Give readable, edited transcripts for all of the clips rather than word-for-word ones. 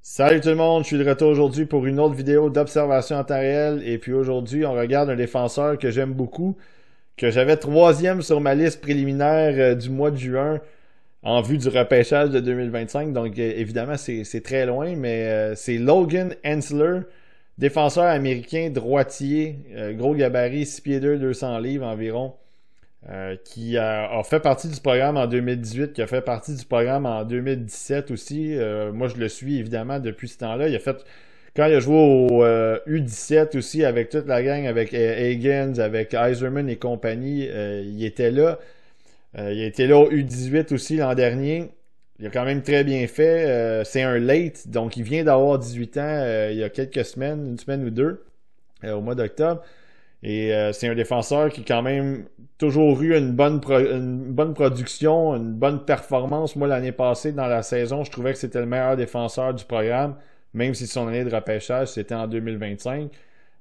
Salut tout le monde, je suis de retour aujourd'hui pour une autre vidéo d'observation en temps réel. Et puis aujourd'hui, on regarde un défenseur que j'aime beaucoup, que j'avais troisième sur ma liste préliminaire du mois de juin en vue du repêchage de 2025. Donc évidemment, c'est très loin, mais c'est Logan Hensler, défenseur américain droitier, gros gabarit, 6 pieds 2, 200 livres environ. Qui a fait partie du programme en 2018, qui a fait partie du programme en 2017 aussi. Moi, je le suis évidemment depuis ce temps-là. Quand il a joué au U17 aussi, avec toute la gang, avec Higgins, avec Iserman et compagnie, il était là. Il a été là au U18 aussi l'an dernier. Il a quand même très bien fait. C'est un late, donc il vient d'avoir 18 ans il y a quelques semaines, une semaine ou deux, au mois d'octobre. Et c'est un défenseur qui a quand même toujours eu une bonne production, une bonne performance. Moi, l'année passée, dans la saison, je trouvais que c'était le meilleur défenseur du programme, même si son année de repêchage, c'était en 2025.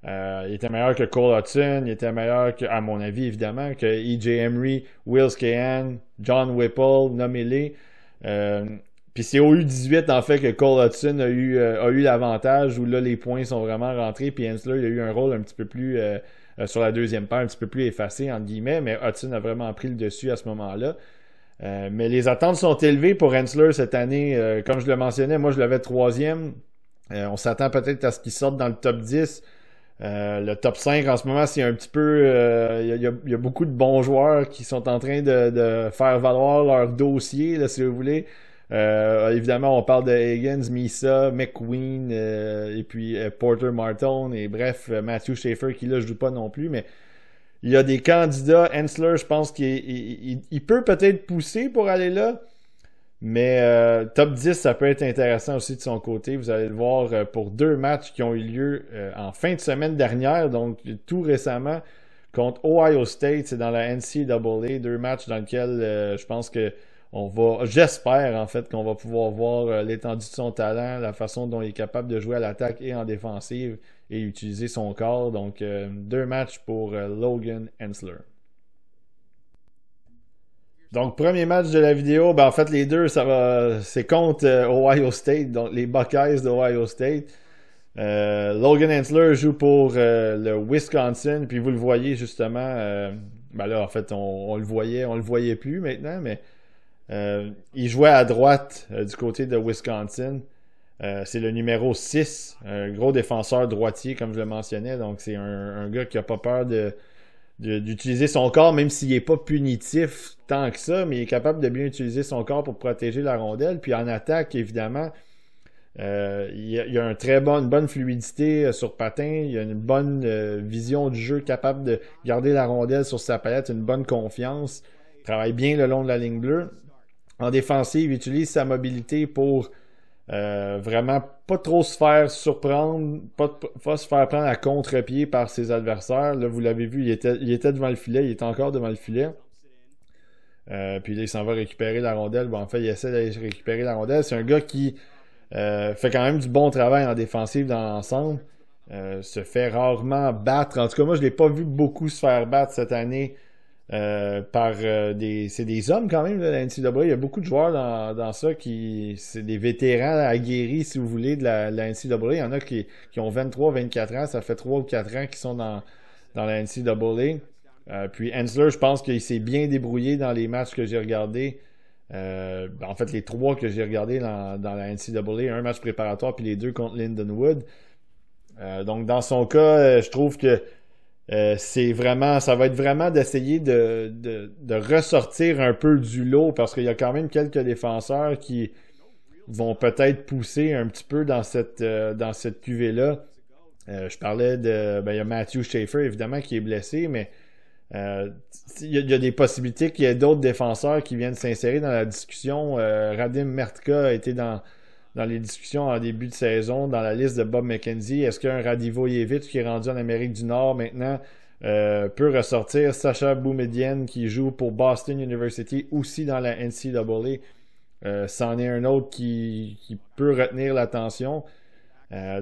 Il était meilleur que Cole Hudson, il était meilleur que, à mon avis, évidemment, que E.J. Emery, Will Scahan, John Whipple, nommez-les. Euh, Puis c'est au U18 en fait que Cole Hudson a eu l'avantage où là les points sont vraiment rentrés. Puis Hensler il a eu un rôle un petit peu plus sur la deuxième paire, un petit peu plus effacé entre guillemets, mais Hudson a vraiment pris le dessus à ce moment-là. Mais les attentes sont élevées pour Hensler cette année. Comme je le mentionnais, moi je l'avais troisième. On s'attend peut-être à ce qu'il sorte dans le top 10. Le top 5 en ce moment, c'est un petit peu. Il y a beaucoup de bons joueurs qui sont en train de faire valoir leur dossier, là, si vous voulez. Évidemment, on parle de Higgins, Misa, McQueen, et puis Porter Martone, et bref, Matthew Schaefer qui là joue pas non plus, mais il y a des candidats. Hensler, je pense qu'il peut peut-être pousser pour aller là, mais top 10, ça peut être intéressant aussi de son côté. Vous allez le voir pour deux matchs qui ont eu lieu en fin de semaine dernière, donc tout récemment, contre Ohio State. C'est dans la NCAA, deux matchs dans lesquels je pense que j'espère en fait qu'on va pouvoir voir l'étendue de son talent, la façon dont il est capable de jouer à l'attaque et en défensive et utiliser son corps. Donc deux matchs pour Logan Hensler. Donc, premier match de la vidéo, ben en fait, les deux, c'est contre Ohio State, donc les Buckeyes d'Ohio State. Logan Hensler joue pour le Wisconsin, puis vous le voyez justement, ben là, en fait, on le voyait plus maintenant, mais il jouait à droite du côté de Wisconsin. C'est le numéro 6, un gros défenseur droitier, comme je le mentionnais, donc c'est un gars qui a pas peur d'utiliser son corps, même s'il n'est pas punitif tant que ça, mais il est capable de bien utiliser son corps pour protéger la rondelle. Puis en attaque, évidemment, il a une bonne fluidité sur patin, il a une bonne vision du jeu, capable de garder la rondelle sur sa palette, une bonne confiance, il travaille bien le long de la ligne bleue. En défensive, il utilise sa mobilité pour vraiment pas trop se faire surprendre, pas se faire prendre à contre-pied par ses adversaires. Là, vous l'avez vu, il était devant le filet, il est encore devant le filet. Puis là, il s'en va récupérer la rondelle. Bon, en fait, il essaie d'aller récupérer la rondelle. C'est un gars qui fait quand même du bon travail en défensive dans l'ensemble. Se fait rarement battre. En tout cas, moi, je l'ai pas vu beaucoup se faire battre cette année par c'est des hommes quand même, là, la NCAA. Il y a beaucoup de joueurs dans ça c'est des vétérans aguerris, si vous voulez, de la NCAA. Il y en a qui ont 23, 24 ans. Ça fait 3 ou 4 ans qu'ils sont dans la NCAA. Puis Hensler, je pense qu'il s'est bien débrouillé dans les matchs que j'ai regardés. En fait, les trois que j'ai regardés dans la NCAA, un match préparatoire puis les deux contre Lindenwood. Donc, dans son cas, je trouve que ça va être vraiment d'essayer de ressortir un peu du lot parce qu'il y a quand même quelques défenseurs qui vont peut-être pousser un petit peu dans cette cuvée-là. Je parlais il y a Matthew Schaefer évidemment qui est blessé, mais il y a des possibilités qu'il y ait d'autres défenseurs qui viennent s'insérer dans la discussion. Radim Mertka a été dans les discussions en début de saison, dans la liste de Bob McKenzie. Est-ce qu'un Radivojevic qui est rendu en Amérique du Nord maintenant peut ressortir? Sacha Boumedienne qui joue pour Boston University aussi dans la NCAA. C'en est un autre qui peut retenir l'attention.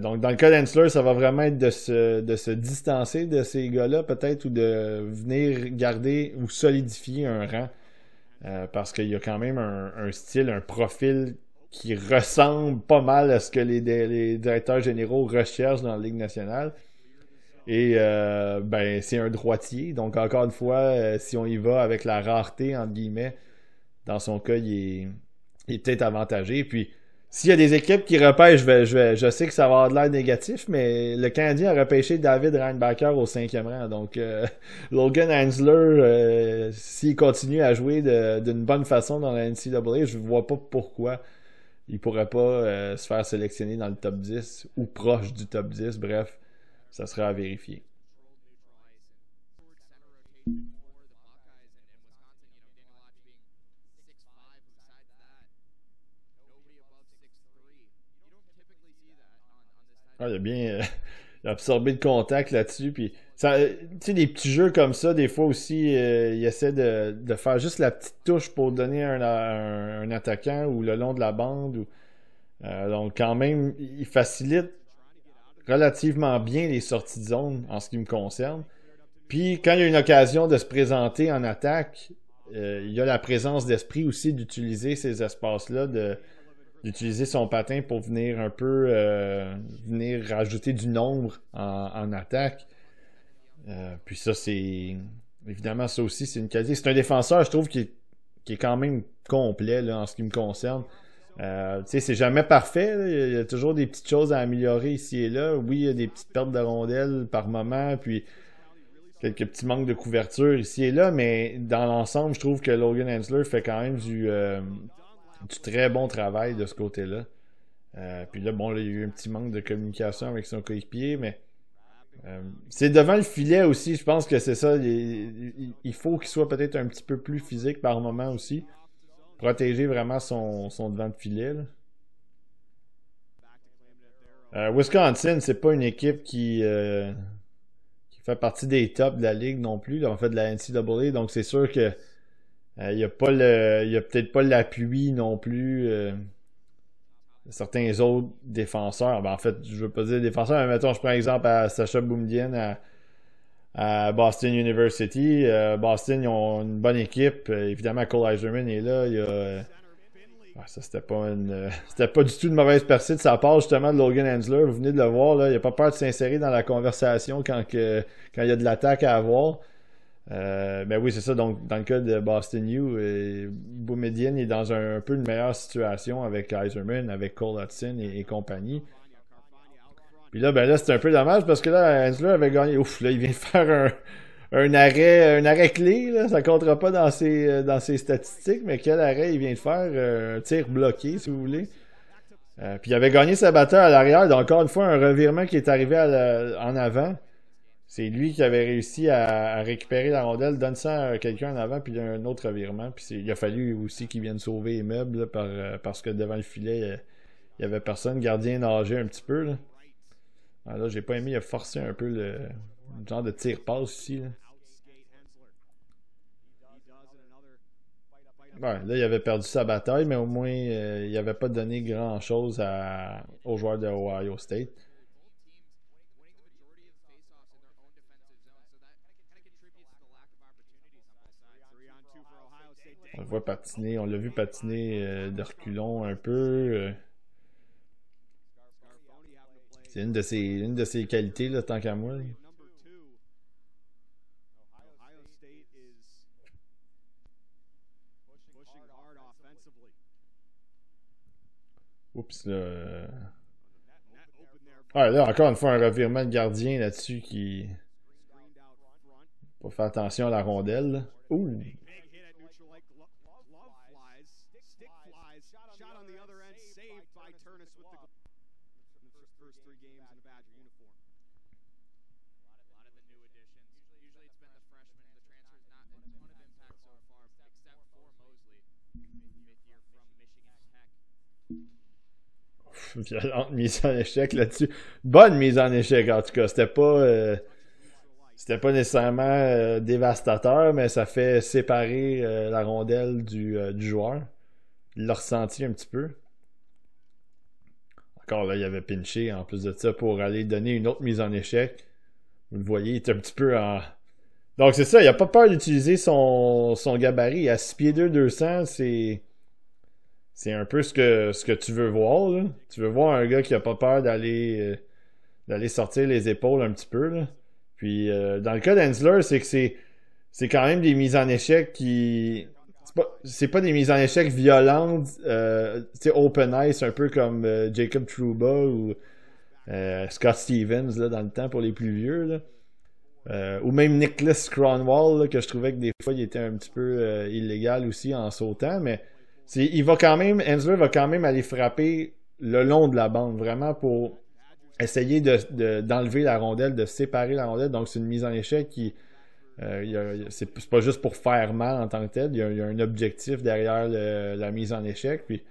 Donc, dans le cas d'Hensler, ça va vraiment être de se distancer de ces gars-là, peut-être, ou de venir garder ou solidifier un rang. Parce qu'il y a quand même un style, un profil qui ressemble pas mal à ce que les directeurs généraux recherchent dans la Ligue nationale. Et ben c'est un droitier. Donc encore une fois, si on y va avec la rareté, entre guillemets, dans son cas, il est peut-être avantagé. Puis s'il y a des équipes qui repêchent, je sais que ça va avoir de l'air négatif, mais le Canadien a repêché David Reinbacher au 5e rang. Donc, Logan Hansler, s'il continue à jouer d'une bonne façon dans la NCAA, je ne vois pas pourquoi il ne pourrait pas se faire sélectionner dans le top 10 ou proche du top 10. Bref, ça sera à vérifier. Ah, il a bien il a absorbé le contact là-dessus. Puis, tu sais, des petits jeux comme ça, des fois aussi, il essaie de faire juste la petite touche pour donner un attaquant ou le long de la bande. Donc, quand même, il facilite relativement bien les sorties de zone en ce qui me concerne. Puis, quand il y a une occasion de se présenter en attaque, il y a la présence d'esprit aussi d'utiliser ces espaces-là, d'utiliser son patin pour venir un peu venir rajouter du nombre en attaque. Puis ça, c'est évidemment ça aussi, c'est une qualité. C'est un défenseur, je trouve, qui est quand même complet là, en ce qui me concerne. Tu sais, c'est jamais parfait. Là. Il y a toujours des petites choses à améliorer ici et là. Oui, il y a des petites pertes de rondelles par moment, puis quelques petits manques de couverture ici et là, mais dans l'ensemble, je trouve que Logan Hansler fait quand même du très bon travail de ce côté-là. Puis là, bon, là, il y a eu un petit manque de communication avec son coéquipier, mais c'est devant le filet aussi. Je pense que c'est ça. Il faut qu'il soit peut-être un petit peu plus physique par moment aussi. Protéger vraiment son devant de filet. Wisconsin, c'est pas une équipe qui fait partie des tops de la ligue non plus. Là, en fait, de la NCAA. Donc c'est sûr que il n'y a peut-être pas l'appui non plus certains autres défenseurs. Ben, en fait, je veux pas dire défenseurs, mais mettons, je prends exemple à Sacha Boumedienne à Boston University. Boston, ils ont une bonne équipe. Évidemment, Cole Eiserman est là. Il y a, ça, c'était pas du tout une mauvaise percée de sa part, justement, de Logan Hansler. Vous venez de le voir, là. Il n'a pas peur de s'insérer dans la conversation quand il y a de l'attaque à avoir. Ben oui, c'est ça. Donc, dans le cas de Boston U, Boumedienne est dans un peu une meilleure situation avec Eiserman, avec Cole Hudson et compagnie. Puis là, ben là, c'est un peu dommage parce que là, Hansler avait gagné. Ouf, là, il vient de faire un arrêt clé. Là. Ça comptera pas dans ses statistiques, mais quel arrêt il vient de faire? Un tir bloqué, si vous voulez. Puis il avait gagné sa bataille à l'arrière. Donc, encore une fois, un revirement qui est arrivé en avant. C'est lui qui avait réussi à récupérer la rondelle, donne ça à quelqu'un en avant, puis il y a un autre revirement. Puis il a fallu aussi qu'il vienne sauver les meubles là, parce que devant le filet, il y avait personne. Le gardien nageait un petit peu. Là, alors, là j'ai pas aimé, il a forcé un peu le genre de tir-passe ici. Là. Ouais, là, il avait perdu sa bataille, mais au moins, il n'avait pas donné grand-chose aux joueurs de Ohio State. On le voit patiner, on l'a vu patiner de reculons un peu. C'est une de ses qualités, là, tant qu'à moi. Là. Oups, là. Ah, là, encore une fois, un revirement de gardien là-dessus qui. Faut faire attention à la rondelle. Là. Ouh! Violente mise en échec là-dessus. Bonne mise en échec, en tout cas. C'était pas nécessairement dévastateur, mais ça fait séparer la rondelle du joueur. Il l'a ressenti un petit peu. Encore là, il avait pinché en plus de ça pour aller donner une autre mise en échec. Vous le voyez, il est un petit peu en. Donc c'est ça, il a pas peur d'utiliser son gabarit. À 6 pieds 2, 200, c'est un peu ce que tu veux voir, là. Tu veux voir un gars qui a pas peur d'aller sortir les épaules un petit peu, là. Puis dans le cas d'Hensler, c'est que c'est quand même des mises en échec qui... C'est pas des mises en échec violentes, tu sais, open ice, un peu comme Jacob Trouba ou Scott Stevens, là, dans le temps, pour les plus vieux, là. Ou même Nicholas Cronwall, là, que je trouvais que des fois, il était un petit peu illégal aussi en sautant, mais Hensler va quand même aller frapper le long de la bande, vraiment pour essayer d'enlever la rondelle, de séparer la rondelle. Donc, c'est une mise en échec qui... c'est pas juste pour faire mal en tant que tel. Il y a un objectif derrière la mise en échec. Puis...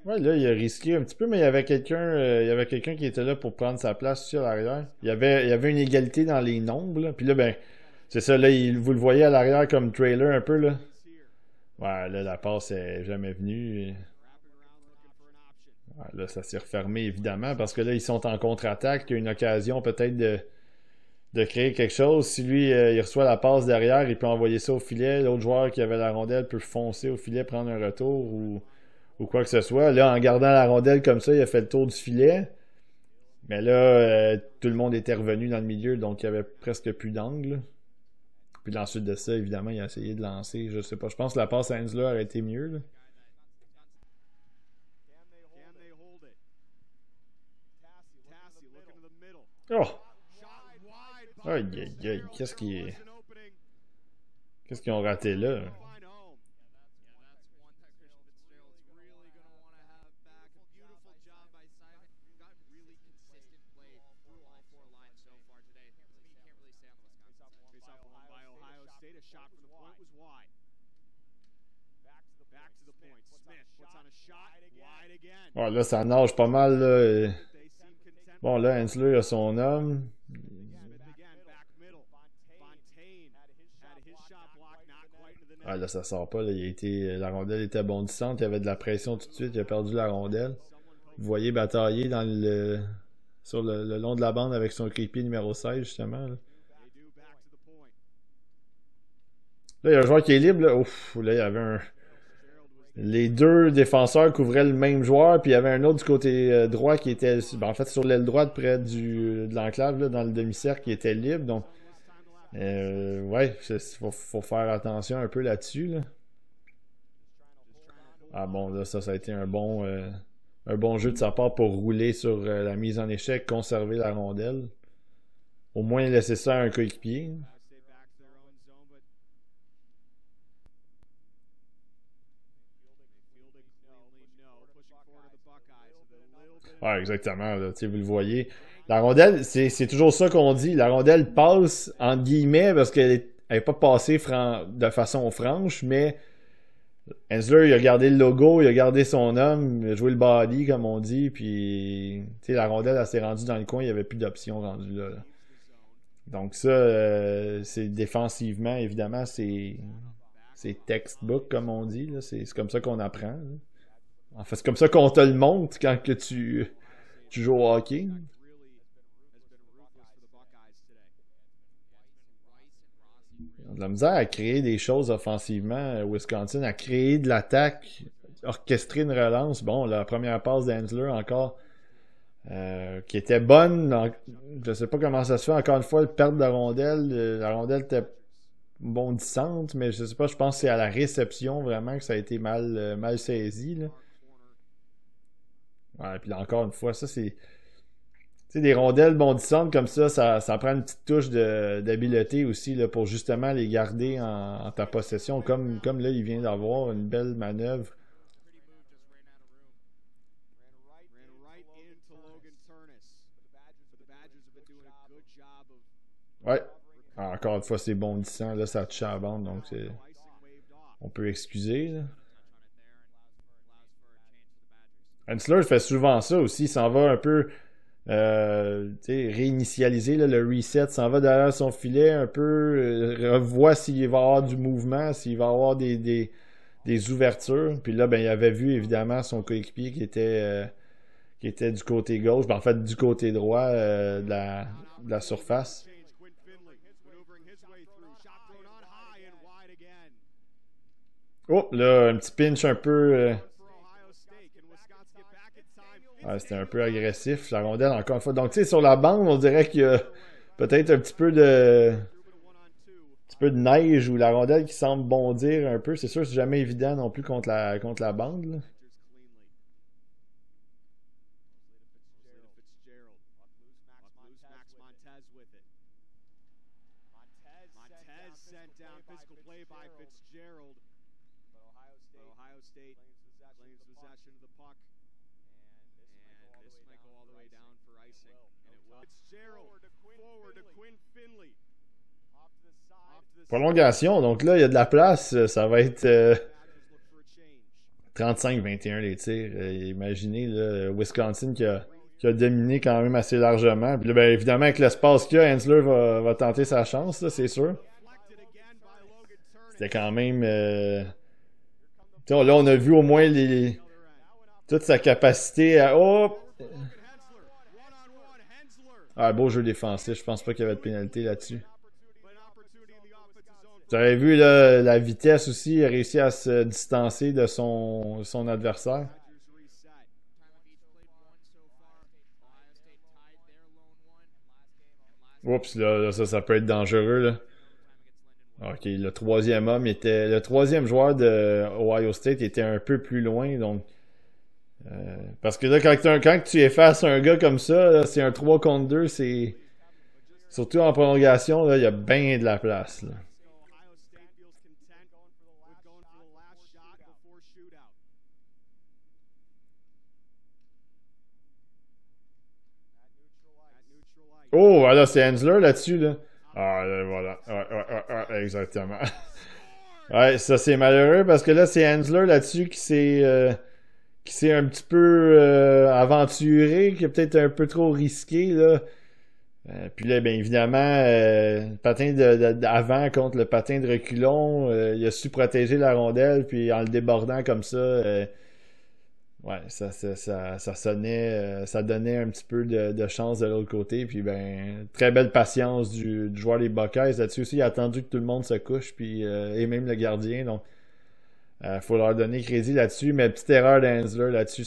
Ouais, là, il a risqué un petit peu, mais il y avait quelqu'un qui était là pour prendre sa place sur l'arrière. Il y avait une égalité dans les nombres, là. Puis là, ben, c'est ça, là, vous le voyez à l'arrière comme trailer un peu, là. Ouais, là, la passe est jamais venue. Ouais, là, ça s'est refermé, évidemment, parce que là, ils sont en contre-attaque. Il y a une occasion peut-être de créer quelque chose. Si lui, il reçoit la passe derrière, il peut envoyer ça au filet. L'autre joueur qui avait la rondelle peut foncer au filet, prendre un retour ou quoi que ce soit. Là, en gardant la rondelle comme ça, il a fait le tour du filet. Mais là, tout le monde était revenu dans le milieu, donc il y avait presque plus d'angle. Puis ensuite de ça, évidemment, il a essayé de lancer. Je sais pas, je pense que la passe à Hensler aurait été mieux, là. Oh! Aïe, aïe, aïe. Qu'est-ce qu'ils ont raté là? Ouais, là, ça nage pas mal, là. Bon, là, Hensler a son homme. Ah, là, ça sort pas, là. La rondelle était bondissante. Il y avait de la pression tout de suite. Il a perdu la rondelle. Vous voyez batailler sur le long de la bande avec son coéquipier numéro 16, justement, là. Là, il y a un joueur qui est libre, là. Ouf, là, il y avait les deux défenseurs couvraient le même joueur, puis il y avait un autre du côté droit qui était, ben, en fait, sur l'aile droite près de l'enclave, là, dans le demi-cercle, qui était libre. Donc, ouais, faut faire attention un peu là-dessus, là. Ah bon, là, ça a été un bon jeu de sa part pour rouler sur la mise en échec, conserver la rondelle. Au moins laisser ça à un coéquipier. Ouais, exactement, là, tu sais, vous le voyez. La rondelle, c'est toujours ça qu'on dit. La rondelle passe, entre guillemets, parce qu'elle est pas passée de façon franche, mais Hensler, il a gardé le logo, il a gardé son homme, il a joué le body, comme on dit, puis tu sais, la rondelle, elle s'est rendue dans le coin, il n'y avait plus d'options rendues là, là. Donc ça, c'est défensivement, évidemment, c'est textbook, comme on dit, là. C'est comme ça qu'on apprend, là. En fait, c'est comme ça qu'on te le montre quand que tu joues au hockey. Ils ont de la misère à créer des choses offensivement, Wisconsin, à créer de l'attaque, orchestrer une relance. Bon, la première passe d'Hensler encore, qui était bonne. Je sais pas comment ça se fait. Encore une fois, le perte de rondelle. La rondelle était bondissante, mais je sais pas, je pense que c'est à la réception vraiment que ça a été mal saisi, là. Ouais, puis là, encore une fois, ça c'est. Tu sais, des rondelles bondissantes comme ça prend une petite touche d'habileté aussi là, pour justement les garder en ta possession. Comme là, il vient d'avoir une belle manœuvre. Ouais. Ah, encore une fois, c'est bondissant. Là, ça touche à la bande, donc on peut excuser, là. Hensler fait souvent ça aussi. Il s'en va un peu. réinitialiser là, le reset, s'en va derrière son filet un peu, revoit s'il va y avoir du mouvement, s'il va y avoir des ouvertures. Puis là, ben, il avait vu évidemment son coéquipier qui était du côté gauche, ben, en fait du côté droit de la surface. Oh, là, un petit pinch un peu. Ouais, c'était un peu agressif, la rondelle, encore une fois. Donc, tu sais, sur la bande, on dirait qu'il y a peut-être un petit peu de neige ou la rondelle qui semble bondir un peu. C'est sûr, c'est jamais évident non plus contre la bande, là. Prolongation, donc là, il y a de la place. Ça va être 35-21 les tirs. Imaginez là, Wisconsin qui a dominé quand même assez largement. Puis là, ben, évidemment, avec l'espace qu'il y a, Hensler va tenter sa chance, là, c'est sûr. C'était quand même. Là, on a vu au moins toute sa capacité à. Oh! Ah, beau jeu défensif. Je pense pas qu'il y avait de pénalité là-dessus. Vous avez vu là, la vitesse aussi, il a réussi à se distancer de son adversaire. Oups, là, ça peut être dangereux là. Ok, le troisième joueur de Ohio State était un peu plus loin, donc parce que là, quand tu effaces un gars comme ça, là, c'est un 3 contre 2, c'est surtout en prolongation, là, il y a bien de la place, là. Oh, voilà, c'est Hensler là-dessus, là. Ah, là, voilà. Ouais, exactement. Ouais, ça c'est malheureux parce que là, c'est Hensler là-dessus qui s'est un petit peu aventuré, qui est peut-être un peu trop risqué, là. Puis là, bien évidemment, le patin d'avant contre le patin de reculon, il a su protéger la rondelle, puis en le débordant comme ça, ouais, ça sonnait, ça donnait un petit peu de chance de l'autre côté. Puis ben, très belle patience du joueur des Buckeyes. Là-dessus aussi, il a attendu que tout le monde se couche, puis et même le gardien. Donc, faut leur donner crédit là-dessus. Mais petite erreur d'Hensler là-dessus,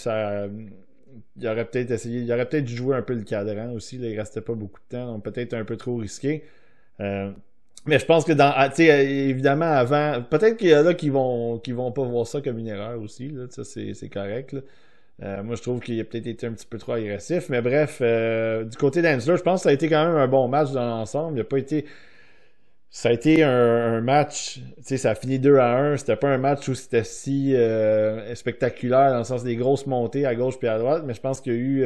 il aurait peut-être essayé, il aurait peut-être dû jouer un peu le cadran aussi. Là, il restait pas beaucoup de temps, donc peut-être un peu trop risqué. Euh, mais je pense que tu sais, évidemment, avant, peut-être qu'il y en a qui vont pas voir ça comme une erreur aussi, là, ça c'est correct, là. Moi, je trouve qu'il a peut-être été un petit peu trop agressif, mais bref, du côté d'Hensler, je pense que ça a été quand même un bon match dans l'ensemble. Il a pas été, ça a été un match, tu sais, ça a fini 2-1. C'était pas un match où c'était si spectaculaire dans le sens des grosses montées à gauche puis à droite, mais je pense qu'il y a eu,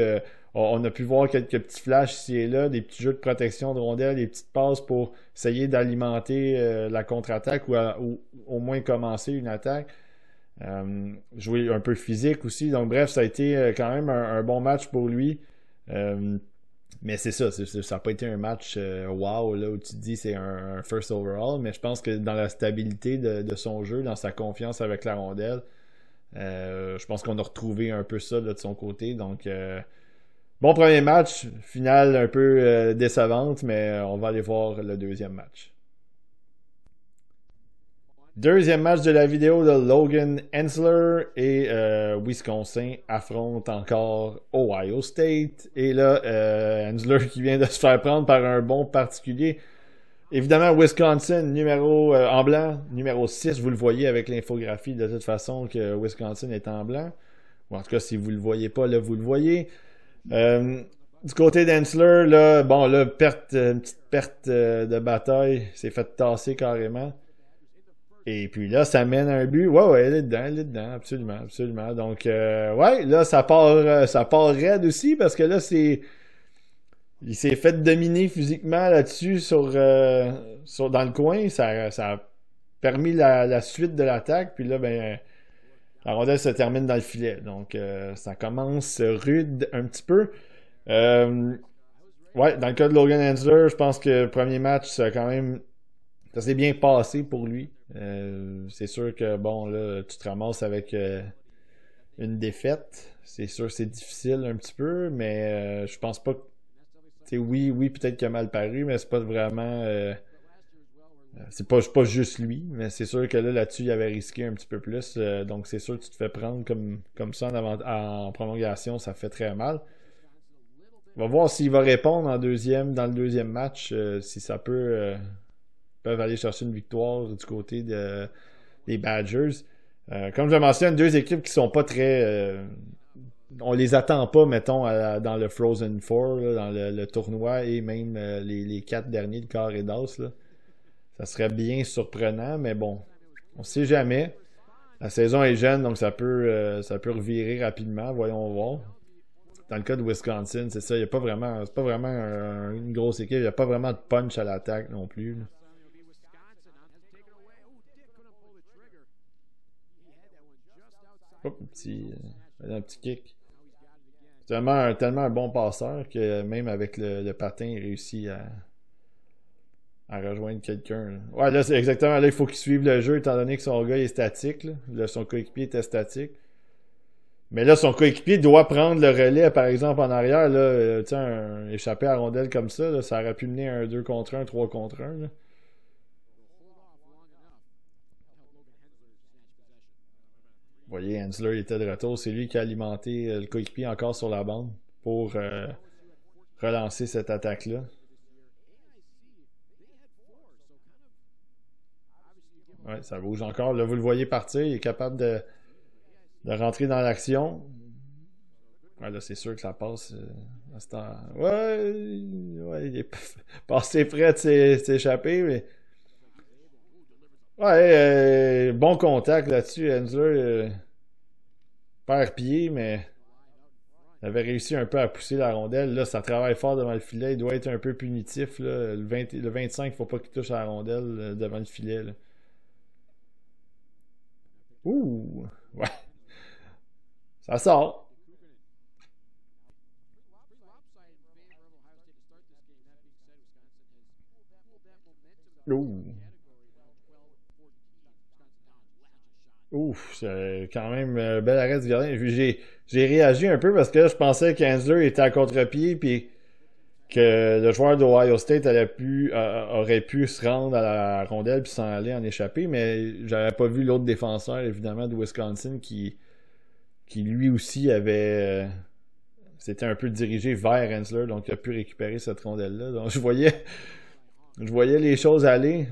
on a pu voir quelques petits flashs ici et là, des petits jeux de protection de rondelles, des petites passes pour essayer d'alimenter la contre-attaque ou au moins commencer une attaque. Jouer un peu physique aussi. Donc bref, ça a été quand même un bon match pour lui. Euh, mais c'est ça, ça n'a pas été un match wow là où tu te dis c'est un first overall, mais je pense que dans la stabilité de son jeu, dans sa confiance avec la rondelle, je pense qu'on a retrouvé un peu ça là, de son côté. Donc bon premier match, finale un peu décevante, mais on va aller voir le deuxième match. Deuxième match de la vidéo de Logan Hensler et Wisconsin affronte encore Ohio State. Et là, Hensler qui vient de se faire prendre par un bon particulier. Évidemment, Wisconsin, numéro en blanc, numéro 6, vous le voyez avec l'infographie de toute façon que Wisconsin est en blanc. Ou en tout cas, si vous le voyez pas, là, vous le voyez. Du côté d'Hensler, là, bon, là, une petite perte de bataille, s'est fait tasser carrément. Et puis là, ça mène à un but. Ouais, elle est dedans, absolument, absolument. Donc, ouais, là, ça part raide aussi parce que là, il s'est fait dominer physiquement là-dessus dans le coin. Ça a permis la suite de l'attaque. Puis là, ben, la rondelle se termine dans le filet. Donc, ça commence rude un petit peu. Euh, ouais, dans le cas de Logan Hensler, je pense que le premier match, ça s'est bien passé pour lui. C'est sûr que, bon, là, tu te ramasses avec une défaite. C'est sûr que c'est difficile un petit peu, mais je pense pas que. Tu sais, oui, oui, peut-être qu'il a mal paru, mais c'est pas vraiment. C'est pas juste lui, mais c'est sûr que là-dessus, il avait risqué un petit peu plus. Donc, c'est sûr que tu te fais prendre comme ça en prolongation, ça fait très mal. On va voir s'il va répondre dans le deuxième match, si ça peuvent aller chercher une victoire du côté des Badgers. Comme je le mentionne, deux équipes qui sont pas très. On les attend pas, mettons, dans le Frozen Four, là, dans le tournoi et même les quatre derniers de quart et d'as. Là. Ça serait bien surprenant, mais bon, on sait jamais. La saison est jeune, donc ça peut revirer rapidement. Voyons voir. Dans le cas de Wisconsin, c'est ça. Il y a pas vraiment, c'est pas vraiment une grosse équipe. Il n'y a pas vraiment de punch à l'attaque non plus. Là. Hop, un petit kick. C'est tellement un bon passeur que même avec le patin, il réussit à rejoindre quelqu'un. Là. Ouais, là, c'est exactement. Là, il faut qu'il suive le jeu étant donné que son gars est statique. Là, son coéquipier était statique. Mais là, son coéquipier doit prendre le relais, par exemple, en arrière. Là, échapper à rondelle comme ça, là, ça aurait pu mener à un 2 contre un, 3 contre un. Là. Vous voyez, Hensler était de retour. C'est lui qui a alimenté le coéquipier encore sur la bande pour relancer cette attaque-là. Ouais, ça bouge encore. Là, vous le voyez partir. Il est capable de rentrer dans l'action. Ouais, là, c'est sûr que ça passe à ce temps. Ouais, il est passé près de s'échapper, mais. Ouais, bon contact là-dessus. Hensler perd pied, mais il avait réussi un peu à pousser la rondelle. Là, ça travaille fort devant le filet. Il doit être un peu punitif. Là. Le 25, il ne faut pas qu'il touche à la rondelle devant le filet. Là. Ouh! Ouais, ça sort. Ouh! Ouf, c'est quand même bel arrêt du gardien. J'ai réagi un peu parce que je pensais qu'Hensler était à contre-pied puis que le joueur d'Ohio State aurait pu se rendre à la rondelle puis s'en aller en échapper, mais j'avais pas vu l'autre défenseur, évidemment, de Wisconsin qui lui aussi s'était un peu dirigé vers Hensler, donc il a pu récupérer cette rondelle-là. Donc je voyais les choses aller.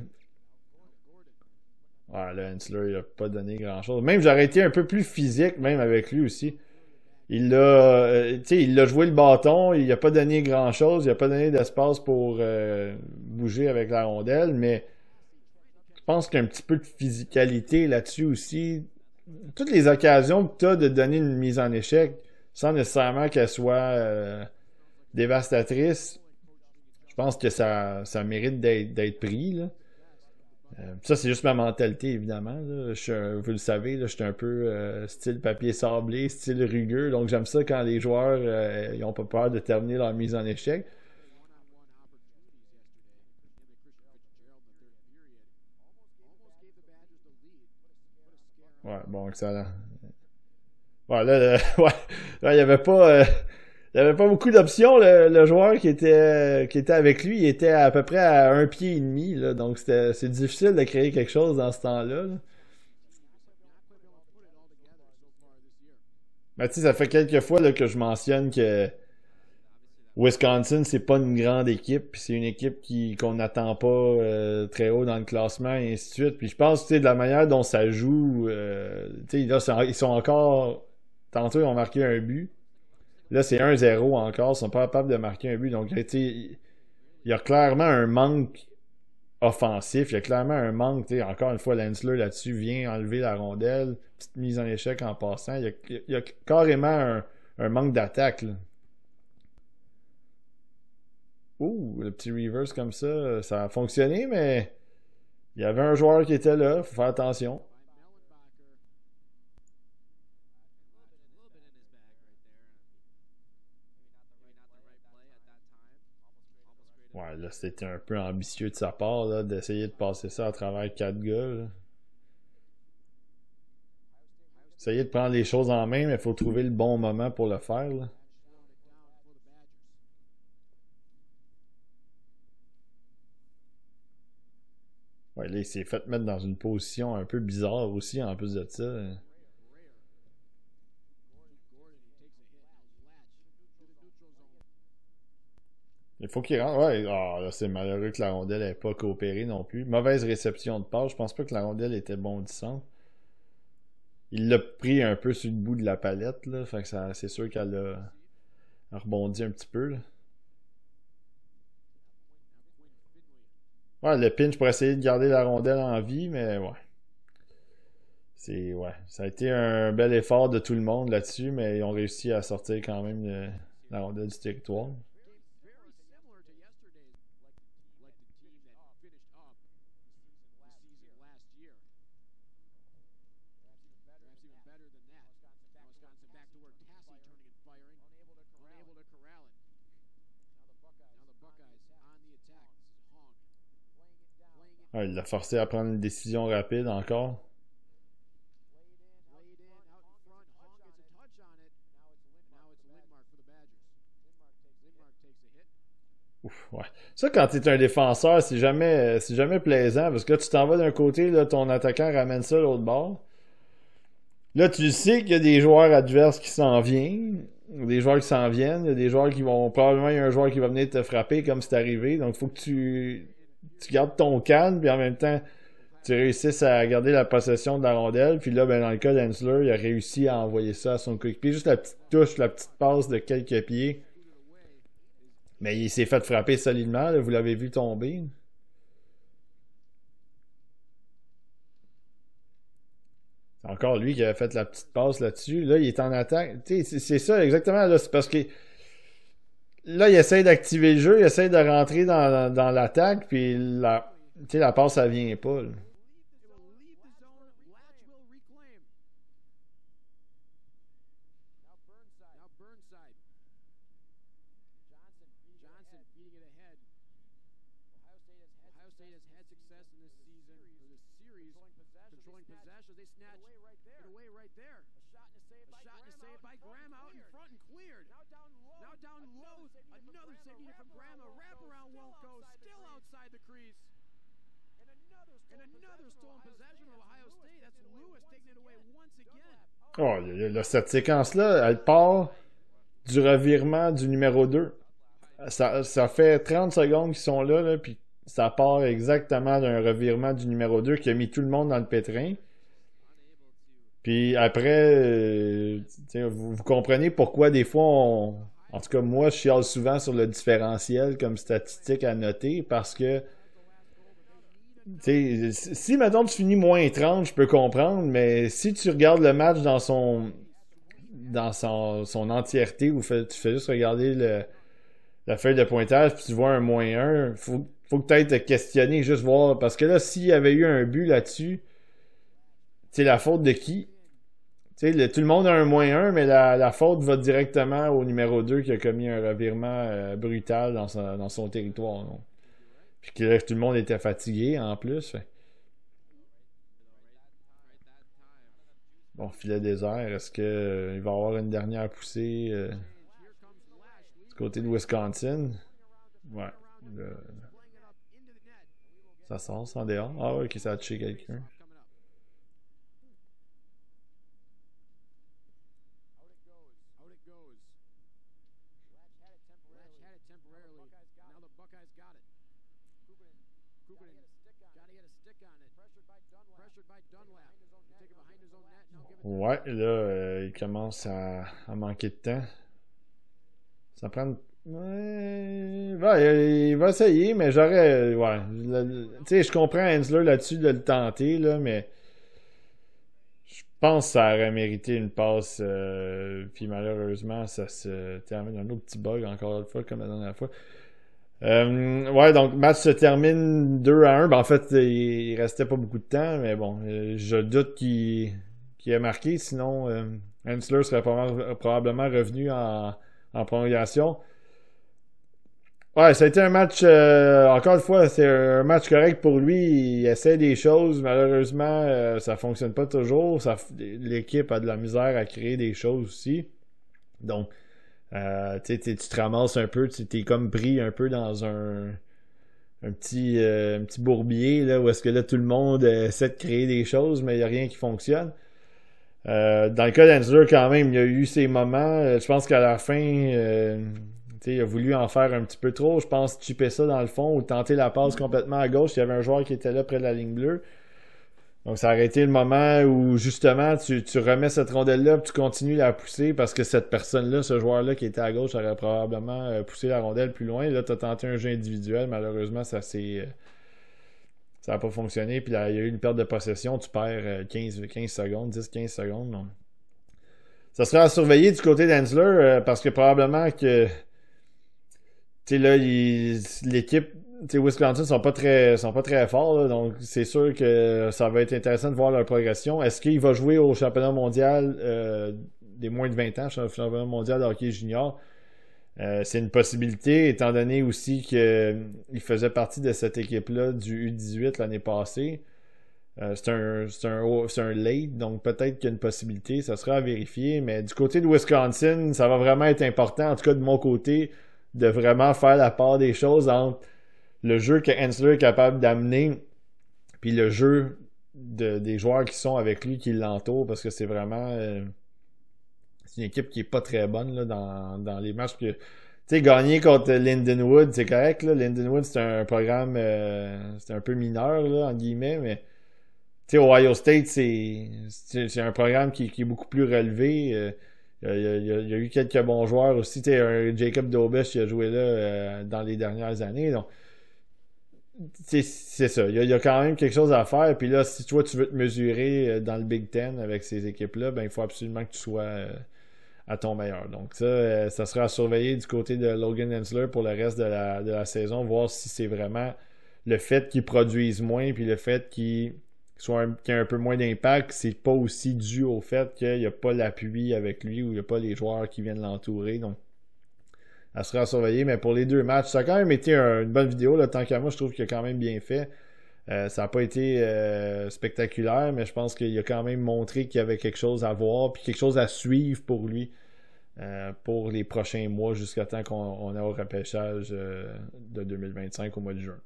Ouais, là, Hensler, il a pas donné grand-chose. Même, j'aurais été un peu plus physique, même avec lui aussi. Il l'a joué le bâton, il a pas donné grand-chose, il a pas donné d'espace pour bouger avec la rondelle, mais je pense qu'il y a un petit peu de physicalité là-dessus aussi. Toutes les occasions que tu as de donner une mise en échec, sans nécessairement qu'elle soit dévastatrice, je pense que ça mérite d'être pris, là. Ça, c'est juste ma mentalité, évidemment. Là. Vous le savez, là, je suis un peu style papier sablé, style rugueux. Donc, j'aime ça quand les joueurs ils ont pas peur de terminer leur mise en échec. Ouais, bon, excellent. Ouais, là, ouais, là, il y avait pas beaucoup d'options. Le joueur qui était avec lui, il était à peu près à un pied et demi. Là, donc, c'est difficile de créer quelque chose dans ce temps-là. Là. Mais tu sais, ça fait quelques fois là, que je mentionne que Wisconsin, c'est pas une grande équipe, puis c'est une équipe qu'on n'attend pas très haut dans le classement et ainsi de suite. Puis je pense, tu sais, de la manière dont ça joue, tu sais, là, ils sont encore. Tantôt, ils ont marqué un but. Là, c'est 1-0 encore. Ils sont pas capables de marquer un but. Donc, tu sais, il y a clairement un manque offensif. Il y a clairement un manque. Tu sais, encore une fois, Lensler là-dessus vient enlever la rondelle. Petite mise en échec en passant. Il y a carrément un manque d'attaque. Là. Ouh, le petit reverse comme ça a fonctionné, mais il y avait un joueur qui était là, faut faire attention. Ouais, là, c'était un peu ambitieux de sa part, là, d'essayer de passer ça à travers 4 gars, là. Essayer de prendre les choses en main, mais il faut trouver le bon moment pour le faire, là. Ouais, là, il s'est fait mettre dans une position un peu bizarre aussi, en plus de ça. Il faut qu'il rentre. Ouais, ah, là, c'est malheureux que la rondelle n'ait pas coopéré non plus. Mauvaise réception de passe. Je pense pas que la rondelle était bondissante. Il l'a pris un peu sur le bout de la palette, là. Fait que ça, c'est sûr qu'elle a rebondi un petit peu, là. Ouais, le pinch pour essayer de garder la rondelle en vie, mais ouais. Ouais. Ça a été un bel effort de tout le monde là-dessus, mais ils ont réussi à sortir quand même la rondelle du territoire. Ouais, il l'a forcé à prendre une décision rapide encore. Ouf, ouais. Ça, quand t'es un défenseur, c'est jamais plaisant parce que là, tu t'en vas d'un côté, là, ton attaquant ramène ça de l'autre bord. Là, tu sais qu'il y a des joueurs adverses qui s'en viennent, des joueurs qui s'en viennent, il y a des joueurs qui vont. Probablement, il y a un joueur qui va venir te frapper comme c'est arrivé. Donc, il faut que tu gardes ton calme, puis en même temps, tu réussisses à garder la possession de la rondelle. Puis là, ben, dans le cas d'Hensler, il a réussi à envoyer ça à son coéquipier. Juste la petite touche, la petite passe de quelques pieds. Mais il s'est fait frapper solidement, là, vous l'avez vu tomber. C'est encore lui qui avait fait la petite passe là-dessus. Là, il est en attaque. Tu sais, c'est ça exactement. Là, c'est parce que là, il essaie d'activer le jeu, il essaie de rentrer dans l'attaque, puis tu sais, la passe, ça vient pas, là. Oh, cette séquence-là, elle part du revirement du numéro 2. Ça fait 30 secondes qu'ils sont là, puis ça part exactement d'un revirement du numéro 2 qui a mis tout le monde dans le pétrin. Puis après, vous comprenez pourquoi des fois, en tout cas moi, je chiale souvent sur le différentiel comme statistique à noter parce que si maintenant tu finis moins 30, je peux comprendre, mais si tu regardes le match dans son entièreté, tu fais juste regarder la feuille de pointage, puis tu vois un -1, faut que tu ailles te questionner, juste voir. Parce que là, s'il y avait eu un but là-dessus, c'est la faute de qui? Tout le monde a un -1, mais la faute va directement au numéro 2 qui a commis un revirement brutal dans son territoire. Non? Puis que là, tout le monde était fatigué en plus. Bon, filet désert, est-ce qu'il va y avoir une dernière poussée du côté de Wisconsin? Ouais. Le- Ça sort, c'est en dehors. Ah ouais, ok, ça a touché quelqu'un. Ouais, là, il commence à manquer de temps. Ça prend. Ouais, ouais, il va essayer, mais j'aurais. Ouais. Tu sais, je comprends Hensler là-dessus de le tenter, là, mais je pense que ça aurait mérité une passe. Puis malheureusement, ça se termine un autre petit bug encore une fois, comme la dernière fois. Ouais, donc match se termine 2-1. Ben, en fait, il restait pas beaucoup de temps, mais bon, je doute qu'il ait marqué. Sinon, Hensler serait probablement revenu en prolongation. Ouais, ça a été un match, encore une fois, c'est un match correct pour lui. Il essaie des choses, malheureusement, ça fonctionne pas toujours. L'équipe a de la misère à créer des choses aussi. Donc, tu sais, tu te ramasses un peu, tu t'es comme pris un peu dans un petit bourbier, là, où est-ce que là, tout le monde essaie de créer des choses, mais il n'y a rien qui fonctionne. Dans le cas d'Hensler, quand même, il y a eu ses moments. Je pense qu'à la fin, il a voulu en faire un petit peu trop. Je pense chipper ça dans le fond ou tenter la passe complètement à gauche. Il y avait un joueur qui était là près de la ligne bleue. Donc, ça aurait été le moment où, justement, tu remets cette rondelle-là et tu continues à la pousser parce que cette personne-là, ce joueur-là qui était à gauche, aurait probablement poussé la rondelle plus loin. Là, tu as tenté un jeu individuel. Malheureusement, ça n'a pas fonctionné. Puis là, il y a eu une perte de possession. Tu perds 15 secondes, 10-15 secondes. Donc, ça serait à surveiller du côté d'Hensler parce que probablement que tu sais là, l'équipe, tu sais, Wisconsin sont pas très forts, là, donc c'est sûr que ça va être intéressant de voir leur progression. Est-ce qu'il va jouer au championnat mondial des moins de 20 ans, championnat mondial de hockey junior? C'est une possibilité, étant donné aussi qu'il faisait partie de cette équipe-là du U18 l'année passée. C'est un late, donc peut-être qu'il y a une possibilité, ça sera à vérifier, mais du côté de Wisconsin, ça va vraiment être important, en tout cas de mon côté, de vraiment faire la part des choses entre le jeu que Hensler est capable d'amener puis le jeu des joueurs qui sont avec lui, qui l'entourent, parce que c'est vraiment c'est une équipe qui est pas très bonne là, dans les matchs que... Tu sais, gagner contre Lindenwood, c'est correct, là. Lindenwood, c'est un programme c'est un peu mineur, là, en guillemets, mais tu sais, Ohio State, c'est un programme qui est beaucoup plus relevé. Il y a eu quelques bons joueurs aussi. Tu sais, Jacob Dobish qui a joué là dans les dernières années. Donc, c'est ça. Il y a quand même quelque chose à faire. Puis là, si toi, tu veux te mesurer dans le Big Ten avec ces équipes-là, ben il faut absolument que tu sois à ton meilleur. Donc ça sera à surveiller du côté de Logan Hensler pour le reste de la saison, voir si c'est vraiment le fait qu'ils produisent moins puis le fait qu'ils ait un peu moins d'impact, c'est pas aussi dû au fait qu'il n'y a pas l'appui avec lui ou il n'y a pas les joueurs qui viennent l'entourer. Donc, elle sera à surveiller. Mais pour les deux matchs, ça a quand même été une bonne vidéo. Là, tant qu'à moi, je trouve qu'il a quand même bien fait. Ça n'a pas été spectaculaire, mais je pense qu'il a quand même montré qu'il y avait quelque chose à voir puis quelque chose à suivre pour lui pour les prochains mois jusqu'à temps qu'on ait au repêchage de 2025 au mois de juin.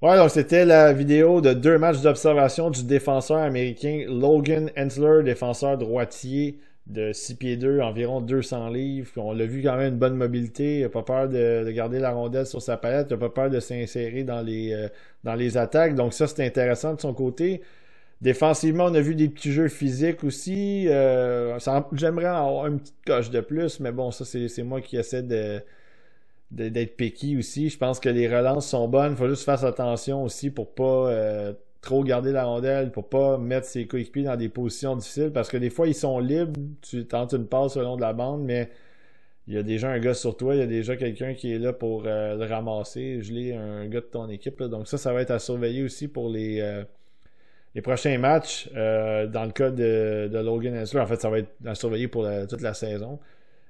Ouais, donc c'était la vidéo de deux matchs d'observation du défenseur américain Logan Hensler, défenseur droitier de 6 pieds 2, environ 200 livres. On l'a vu quand même une bonne mobilité, il n'a pas peur de garder la rondelle sur sa palette, il n'a pas peur de s'insérer dans les attaques. Donc ça, c'est intéressant de son côté. Défensivement, on a vu des petits jeux physiques aussi. J'aimerais avoir une petite coche de plus, mais bon, ça c'est moi qui essaie d'être picky aussi. Je pense que les relances sont bonnes. Il faut juste faire attention aussi pour pas trop garder la rondelle, pour pas mettre ses coéquipiers dans des positions difficiles parce que des fois ils sont libres, tu tentes une passe le long de la bande, mais il y a déjà un gars sur toi, il y a déjà quelqu'un qui est là pour le ramasser, geler un gars de ton équipe. Là. Donc ça va être à surveiller aussi pour les prochains matchs. Dans le cas de Logan Hensler, en fait, ça va être à surveiller pour toute la saison.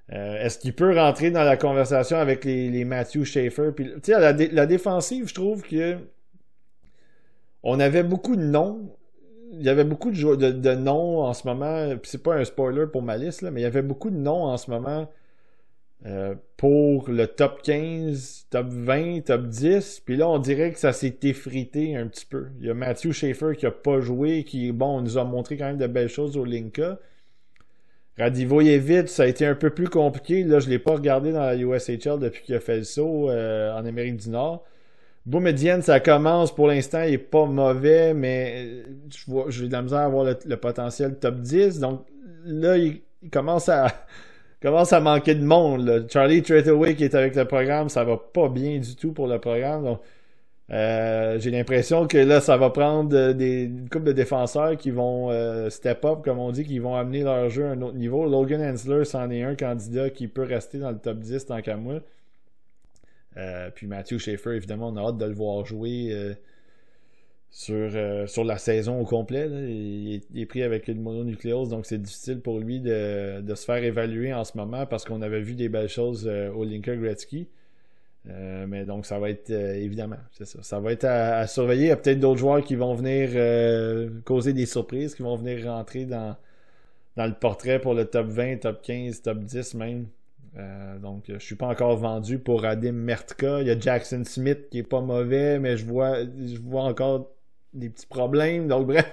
Est-ce qu'il peut rentrer dans la conversation avec les Matthew Schaefer? Puis, tu sais, la défensive, je trouve que on avait beaucoup de noms. Il y avait beaucoup de noms en ce moment. Puis c'est pas un spoiler pour ma liste, là, mais il y avait beaucoup de noms en ce moment pour le top 15, top 20, top 10. Puis là, on dirait que ça s'est effrité un petit peu. Il y a Matthew Schaefer qui a pas joué, qui, bon, on nous a montré quand même de belles choses au Linka. Radivojevic, ça a été un peu plus compliqué. Là, je ne l'ai pas regardé dans la USHL depuis qu'il a fait le saut en Amérique du Nord. Boumedienne, ça commence. Pour l'instant, il n'est pas mauvais, mais j'ai de la misère à voir le potentiel top 10. Donc là, il commence à manquer de monde. Là. Charlie Treataway qui est avec le programme, ça va pas bien du tout pour le programme. Donc, j'ai l'impression que là, ça va prendre une couple de défenseurs qui vont step up, comme on dit, qui vont amener leur jeu à un autre niveau. Logan Hensler, c'en est un candidat qui peut rester dans le top 10 tant qu'à moi. Puis Matthew Schaefer, évidemment, on a hâte de le voir jouer sur la saison au complet. Là. Il est pris avec une mononucléose, donc c'est difficile pour lui de se faire évaluer en ce moment parce qu'on avait vu des belles choses au Linker Gretzky. Mais donc ça va être évidemment, c'est ça. Ça va être à surveiller. Il y a peut-être d'autres joueurs qui vont venir causer des surprises, qui vont venir rentrer dans le portrait pour le top 20, top 15, top 10 même. Donc je suis pas encore vendu pour Adim Mertka. Il y a Jackson Smith qui est pas mauvais, mais je vois encore des petits problèmes. Donc bref,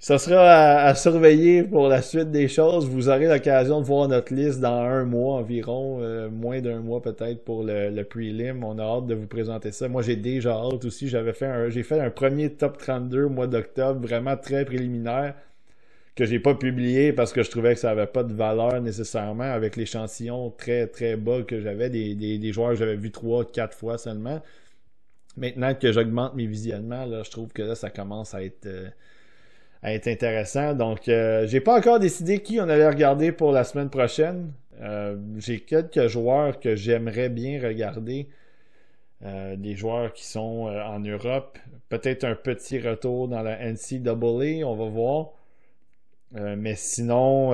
ça sera à surveiller pour la suite des choses. Vous aurez l'occasion de voir notre liste dans un mois environ, moins d'un mois peut-être pour le prelim. On a hâte de vous présenter ça. Moi, j'ai déjà hâte aussi. J'ai fait un premier top 32 au mois d'octobre, vraiment très préliminaire, que j'ai pas publié parce que je trouvais que ça avait pas de valeur nécessairement avec l'échantillon très très bas que j'avais, des joueurs que j'avais vus 3-4 fois seulement. Maintenant que j'augmente mes visionnements, là, je trouve que là, ça commence à être intéressant. Donc, j'ai pas encore décidé qui on allait regarder pour la semaine prochaine. J'ai quelques joueurs que j'aimerais bien regarder. Des joueurs qui sont en Europe. Peut-être un petit retour dans la NCAA, on va voir. Mais sinon,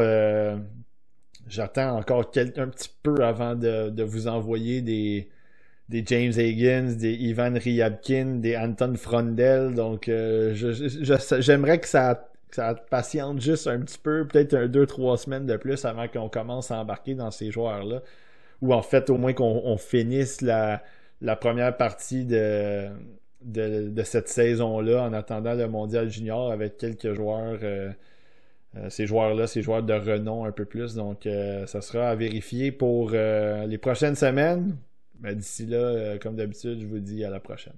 j'attends encore un petit peu avant de vous envoyer des James Higgins, des Ivan Ryabkin, des Anton Frondel. Donc, j'aimerais que ça patiente juste un petit peu, peut-être 2-3 semaines de plus avant qu'on commence à embarquer dans ces joueurs-là. Ou en fait, au moins qu'on finisse la première partie de cette saison-là en attendant le Mondial Junior avec quelques joueurs. Ces joueurs-là, ces joueurs de renom un peu plus. Donc, ça sera à vérifier pour les prochaines semaines. Mais d'ici là, comme d'habitude, je vous dis à la prochaine.